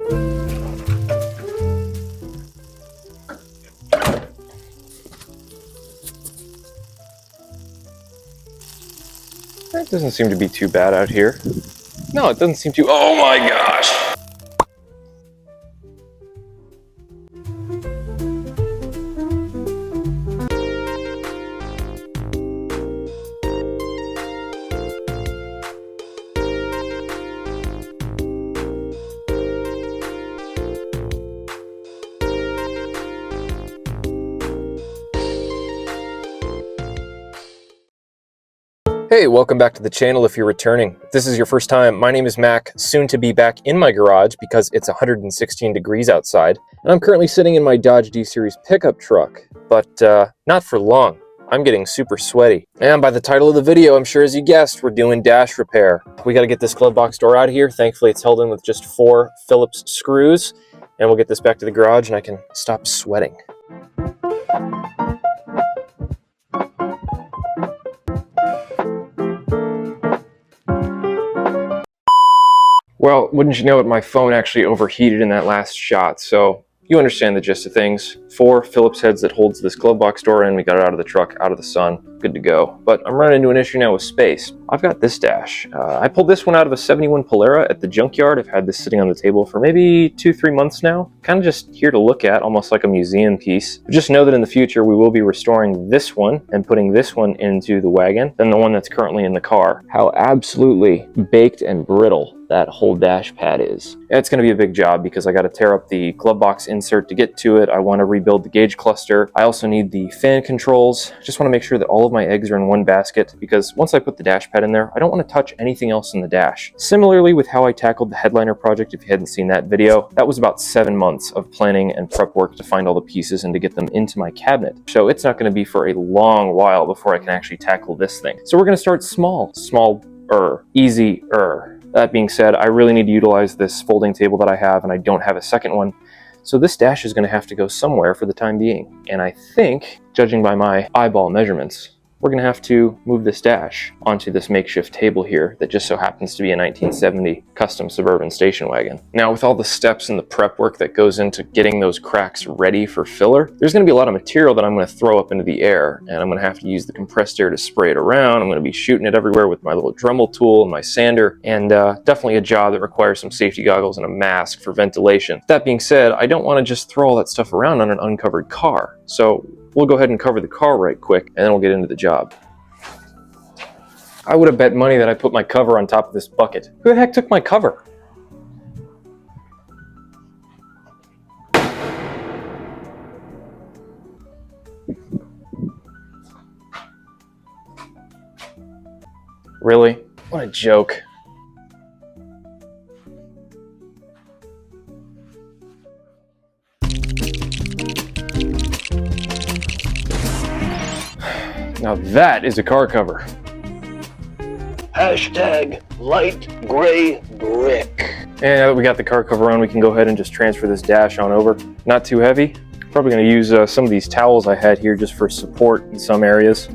It doesn't seem to be too bad out here. No, it doesn't seem to. Oh my gosh! Hey, welcome back to the channel if you're returning. If this is your first time, my name is Mac, soon to be back in my garage because it's 116 degrees outside, and I'm currently sitting in my Dodge D series pickup truck, but not for long. I'm getting super sweaty. And by the title of the video, I'm sure as you guessed, we're doing dash repair. We gotta get this glove box door out of here. Thankfully, it's held in with just 4 Phillips screws, and we'll get this back to the garage and I can stop sweating. Well, wouldn't you know it, my phone actually overheated in that last shot, so you understand the gist of things. 4 Phillips heads that holds this glove box door in. We got it out of the truck, out of the sun, good to go. But I'm running into an issue now with space. I've got this dash. I pulled this one out of a 71 Polera at the junkyard. I've had this sitting on the table for maybe 2-3 months now. Kind of just here to look at, almost like a museum piece. But just know that in the future we will be restoring this one and putting this one into the wagon, than the one that's currently in the car. How absolutely baked and brittle that whole dash pad is. It's going to be a big job because I got to tear up the glove box insert to get to it. I want to rebuild the gauge cluster. I also need the fan controls. Just want to make sure that all of my eggs are in one basket, because once I put the dash pad in there, I don't want to touch anything else in the dash. Similarly with how I tackled the headliner project, if you hadn't seen that video, that was about 7 months of planning and prep work to find all the pieces and to get them into my cabinet. So it's not going to be for a long while before I can actually tackle this thing. So we're going to start small-er, easy-er. That being said, I really need to utilize this folding table that I have, and I don't have a second one. So this dash is going to have to go somewhere for the time being. And I think, judging by my eyeball measurements, we're going to have to move this dash onto this makeshift table here that just so happens to be a 1970 custom suburban station wagon. Now, with all the steps and the prep work that goes into getting those cracks ready for filler, there's going to be a lot of material that I'm going to throw up into the air, and I'm going to have to use the compressed air to spray it around. I'm going to be shooting it everywhere with my little Dremel tool and my sander, and definitely a job that requires some safety goggles and a mask for ventilation. That being said, I don't want to just throw all that stuff around on an uncovered car. So we'll go ahead and cover the car right quick, and then we'll get into the job. I would have bet money that I put my cover on top of this bucket. Who the heck took my cover? Really? What a joke. Now that is a car cover. Hashtag light gray brick. And now that we got the car cover on, we can go ahead and just transfer this dash on over. Not too heavy. Probably going to use some of these towels I had here just for support in some areas.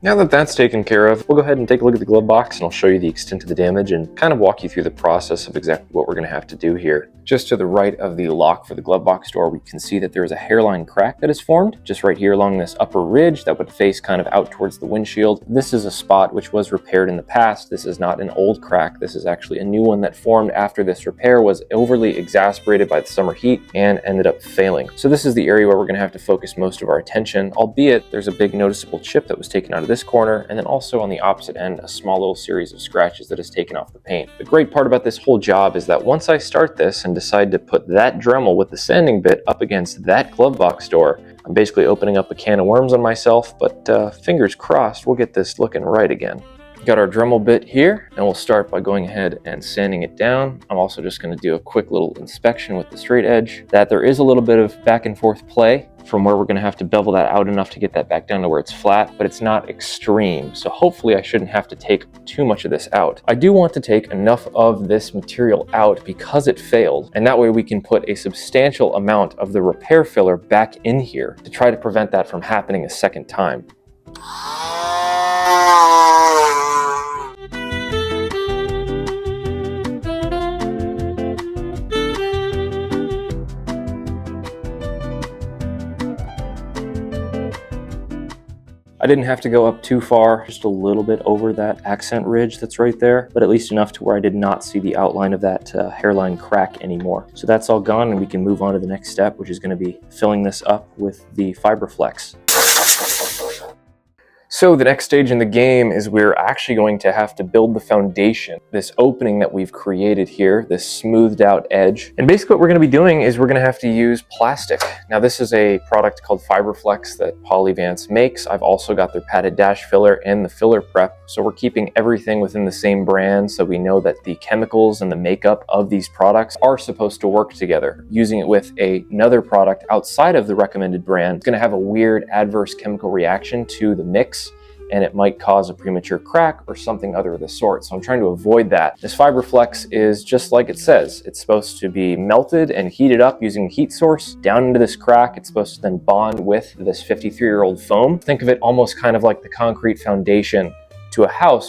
Now that that's taken care of, we'll go ahead and take a look at the glove box, and I'll show you the extent of the damage and kind of walk you through the process of exactly what we're going to have to do here. Just to the right of the lock for the glove box door, we can see that there is a hairline crack that is formed just right here along this upper ridge that would face kind of out towards the windshield. This is a spot which was repaired in the past. This is not an old crack. This is actually a new one that formed after this repair was overly exacerbated by the summer heat and ended up failing. So this is the area where we're going to have to focus most of our attention, albeit there's a big noticeable chip that was taken out of this corner, and then also on the opposite end, a small little series of scratches that has taken off the paint. The great part about this whole job is that once I start this and decide to put that Dremel with the sanding bit up against that glove box door, I'm basically opening up a can of worms on myself, but fingers crossed we'll get this looking right again. Got our Dremel bit here, and we'll start by going ahead and sanding it down. I'm also just going to do a quick little inspection with the straight edge. That there is a little bit of back and forth play from where we're going to have to bevel that out enough to get that back down to where it's flat, but it's not extreme. So hopefully I shouldn't have to take too much of this out. I do want to take enough of this material out because it failed, and that way we can put a substantial amount of the repair filler back in here to try to prevent that from happening a second time. I didn't have to go up too far, just a little bit over that accent ridge that's right there, but at least enough to where I did not see the outline of that hairline crack anymore. So that's all gone, and we can move on to the next step, which is going to be filling this up with the Fiberflex. So the next stage in the game is we're actually going to have to build the foundation, this opening that we've created here, this smoothed out edge. And basically what we're going to be doing is we're going to have to use plastic. Now this is a product called Fiberflex that Polyvance makes. I've also got their padded dash filler and the filler prep. So we're keeping everything within the same brand so we know that the chemicals and the makeup of these products are supposed to work together. Using it with another product outside of the recommended brand, it's going to have a weird adverse chemical reaction to the mix, and it might cause a premature crack or something other of the sort. So I'm trying to avoid that. This Fiberflex is just like it says. It's supposed to be melted and heated up using a heat source down into this crack. It's supposed to then bond with this 53-year-old foam. Think of it almost kind of like the concrete foundation to a house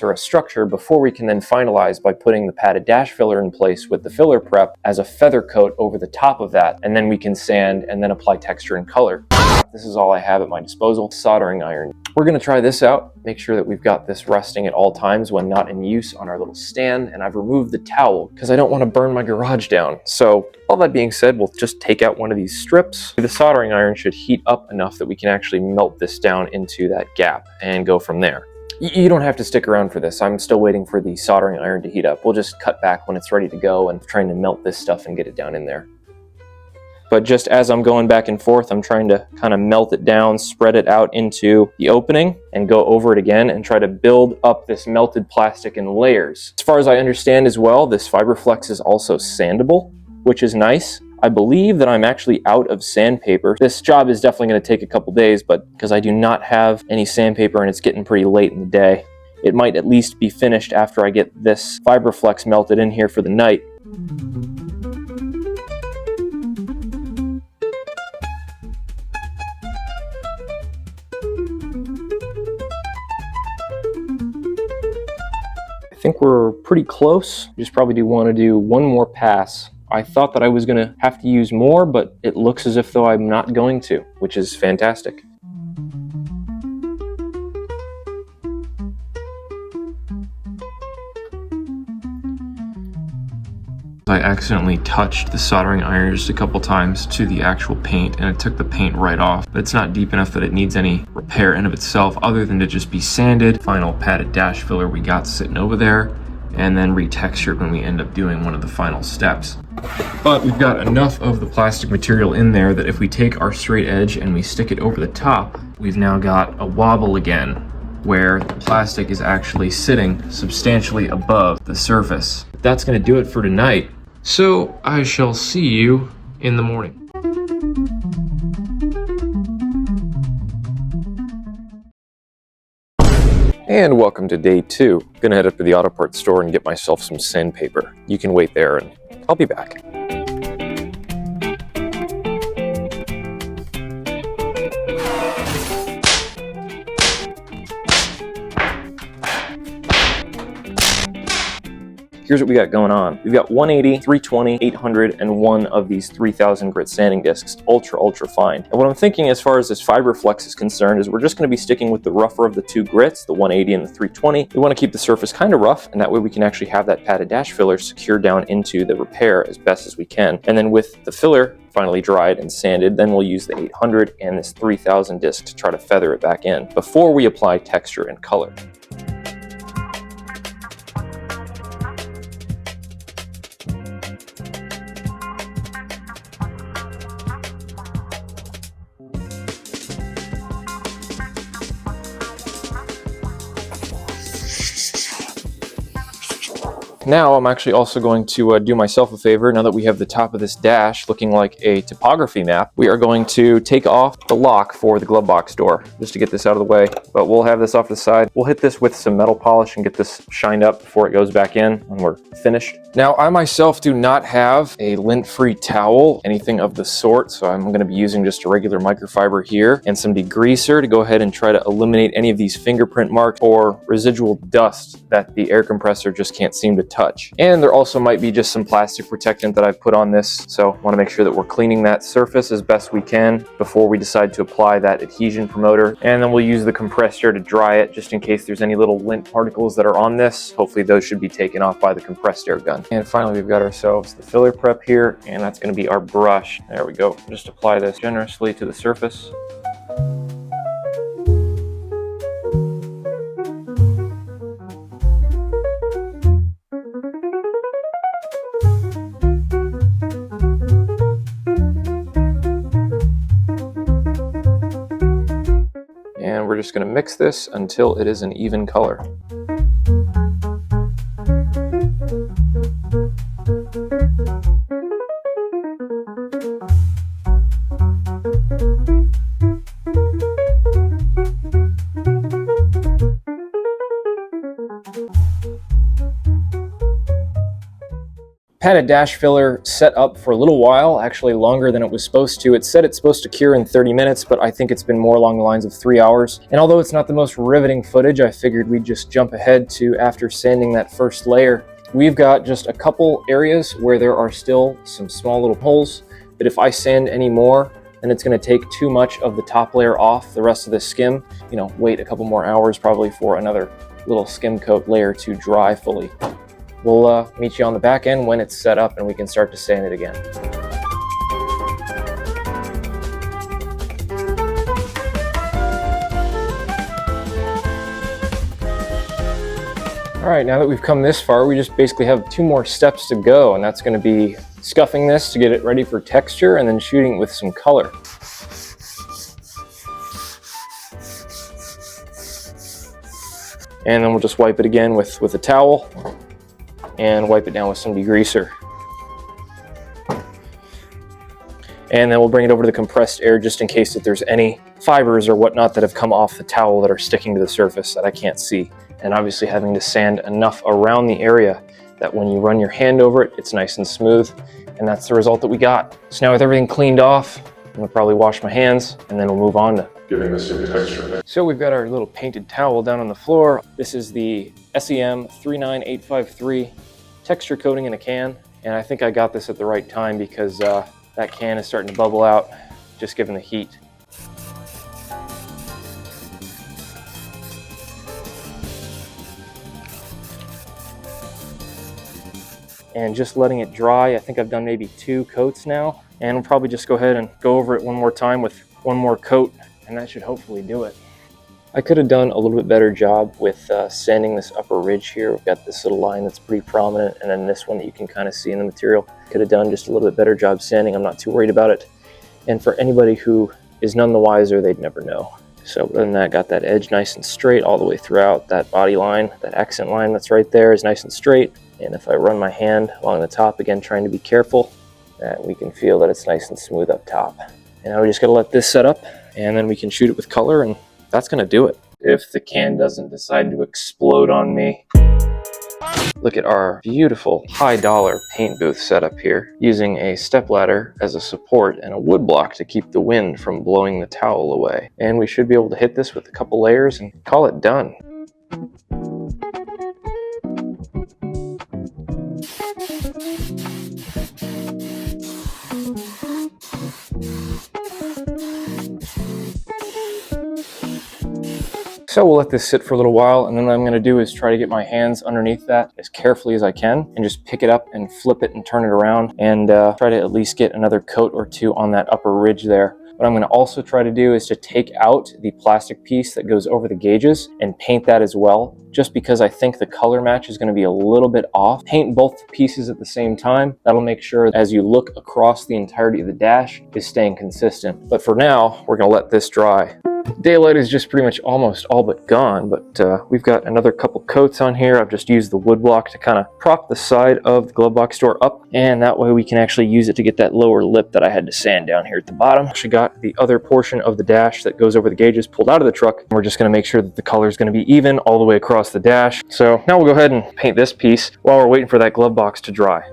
or a structure before we can then finalize by putting the padded dash filler in place with the filler prep as a feather coat over the top of that. And then we can sand and then apply texture and color. This is all I have at my disposal. Soldering iron. We're going to try this out, make sure that we've got this resting at all times when not in use on our little stand, and I've removed the towel because I don't want to burn my garage down. So all that being said, we'll just take out one of these strips. The soldering iron should heat up enough that we can actually melt this down into that gap and go from there. You don't have to stick around for this. I'm still waiting for the soldering iron to heat up. We'll just cut back when it's ready to go and trying to melt this stuff and get it down in there. But just as I'm going back and forth, I'm trying to kind of melt it down, spread it out into the opening, and go over it again and try to build up this melted plastic in layers. As far as I understand as well, this Fiberflex is also sandable, which is nice. I believe that I'm actually out of sandpaper. This job is definitely going to take a couple days, but because I do not have any sandpaper and it's getting pretty late in the day, it might at least be finished after I get this Fiberflex melted in here for the night. I think we're pretty close. Just probably want to do one more pass. I thought that I was going to have to use more, but it looks as if though I'm not going to, which is fantastic. I accidentally touched the soldering iron just a couple times to the actual paint, and it took the paint right off. But it's not deep enough that it needs any repair in of itself other than to just be sanded. Final padded dash filler we got sitting over there, and then retextured when we end up doing one of the final steps. But we've got enough of the plastic material in there that if we take our straight edge and we stick it over the top, we've now got a wobble again, where the plastic is actually sitting substantially above the surface. That's going to do it for tonight. So I shall see you in the morning. And welcome to day 2. Gonna head up to the auto parts store and get myself some sandpaper. You can wait there and I'll be back. Here's what we got going on. We've got 180, 320, 800, and one of these 3000 grit sanding discs, ultra fine. And what I'm thinking as far as this Fiberflex is concerned is we're just gonna be sticking with the rougher of the two grits, the 180 and the 320. We wanna keep the surface kind of rough, and that way we can actually have that padded dash filler secure down into the repair as best as we can. And then with the filler finally dried and sanded, then we'll use the 800 and this 3000 disc to try to feather it back in before we apply texture and color. Now I'm actually also going to do myself a favor. Now that we have the top of this dash looking like a topography map, we are going to take off the lock for the glove box door just to get this out of the way. But we'll have this off the side. We'll hit this with some metal polish and get this shined up before it goes back in when we're finished. Now I myself do not have a lint-free towel, anything of the sort, so I'm going to be using just a regular microfiber here and some degreaser to go ahead and try to eliminate any of these fingerprint marks or residual dust that the air compressor just can't seem to touch. And there also might be just some plastic protectant that I've put on this, so I want to make sure that we're cleaning that surface as best we can before we decide to apply that adhesion promoter. And then we'll use the compressed air to dry it, just in case there's any little lint particles that are on this. Hopefully those should be taken off by the compressed air gun. And finally, we've got ourselves the filler prep here, and that's going to be our brush. There we go. Just apply this generously to the surface. And we're just going to mix this until it is an even color. Had a dash filler set up for a little while, actually longer than it was supposed to. It said it's supposed to cure in 30 minutes, but I think it's been more along the lines of 3 hours. And although it's not the most riveting footage, I figured we'd just jump ahead to after sanding that first layer. We've got just a couple areas where there are still some small little holes, but if I sand any more, then it's going to take too much of the top layer off the rest of the skim. You know, wait a couple more hours probably for another little skim coat layer to dry fully. We'll meet you on the back end when it's set up and we can start to sand it again. All right, now that we've come this far, we just basically have 2 more steps to go, and that's going to be scuffing this to get it ready for texture and then shooting it with some color. And then we'll just wipe it again with a towel and wipe it down with some degreaser. And then we'll bring it over to the compressed air just in case that there's any fibers or whatnot that have come off the towel that are sticking to the surface that I can't see. And obviously having to sand enough around the area that when you run your hand over it, it's nice and smooth. And that's the result that we got. So now with everything cleaned off, I'm gonna probably wash my hands and then we'll move on to giving this some texture. So we've got our little painted towel down on the floor. This is the SEM 39853 texture coating in a can. And I think I got this at the right time because that can is starting to bubble out, just given the heat. And just letting it dry. I think I've done maybe 2 coats now. And we'll probably just go ahead and go over it one more time with one more coat, and that should hopefully do it. I could have done a little bit better job with sanding this upper ridge here. We've got this little line that's pretty prominent, and then this one that you can kind of see in the material. Could have done just a little bit better job sanding. I'm not too worried about it. And for anybody who is none the wiser, they'd never know. So other than that, got that edge nice and straight all the way throughout. That body line, that accent line that's right there is nice and straight. And if I run my hand along the top, again, trying to be careful, that we can feel that it's nice and smooth up top. And now we just gotta let this set up, and then we can shoot it with color, and that's gonna do it. If the can doesn't decide to explode on me. Look at our beautiful high-dollar paint booth setup here, using a stepladder as a support and a wood block to keep the wind from blowing the towel away. And we should be able to hit this with a couple layers and call it done. So we'll let this sit for a little while, and then what I'm going to do is try to get my hands underneath that as carefully as I can and just pick it up and flip it and turn it around and try to at least get another coat or 2 on that upper ridge there. What I'm going to also try to do is to take out the plastic piece that goes over the gauges and paint that as well, just because I think the color match is going to be a little bit off. Paint both pieces at the same time. That'll make sure as you look across the entirety of the dash is staying consistent. But for now, we're going to let this dry. Daylight is just pretty much almost all but gone, but we've got another couple coats on here. I've just used the wood block to kind of prop the side of the glove box door up, and that way we can actually use it to get that lower lip that I had to sand down here at the bottom. Actually got the other portion of the dash that goes over the gauges pulled out of the truck. We're just going to make sure that the color is going to be even all the way across the dash. So now we'll go ahead and paint this piece while we're waiting for that glove box to dry.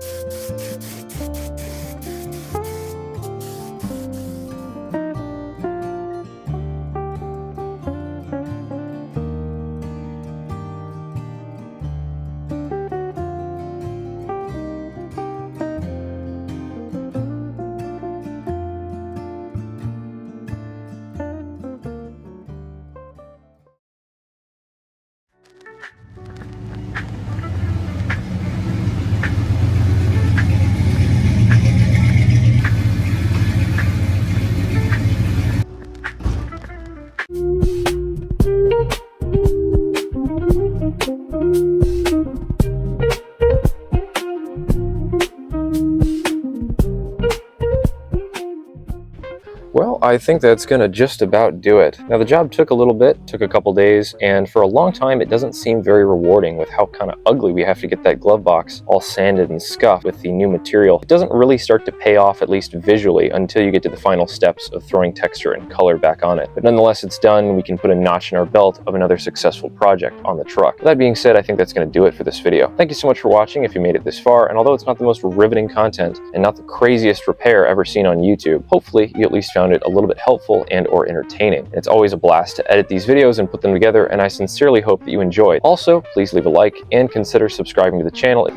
Well, I think that's gonna just about do it. Now the job took a little bit, took a couple days, and for a long time it doesn't seem very rewarding with how kind of ugly we have to get that glove box all sanded and scuffed with the new material. It doesn't really start to pay off, at least visually, until you get to the final steps of throwing texture and color back on it. But nonetheless, it's done. We can put a notch in our belt of another successful project on the truck. With that being said, I think that's gonna do it for this video. Thank you so much for watching if you made it this far, and although it's not the most riveting content and not the craziest repair ever seen on YouTube, hopefully you at least found it a little bit helpful and or entertaining. And it's always a blast to edit these videos and put them together, and I sincerely hope that you enjoyed. Also, please leave a like and consider subscribing to the channel.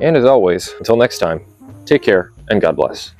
And as always, until next time, take care and God bless.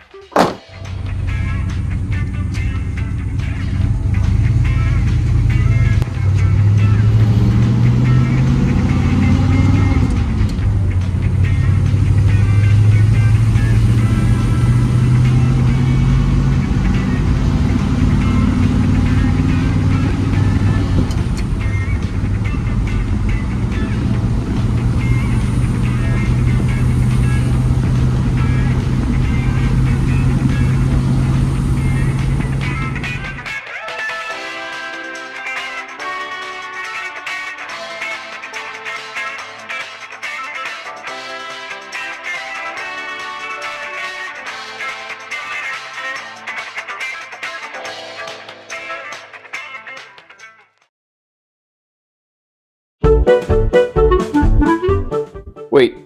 Wait,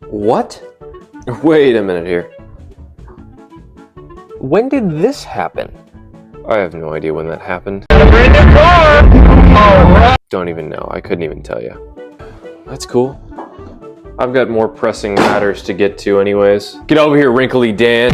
what? Wait a minute here. When did this happen? I have no idea when that happened. Don't even know. I couldn't even tell you. That's cool. I've got more pressing matters to get to anyways. Get over here, Wrinkly Dan.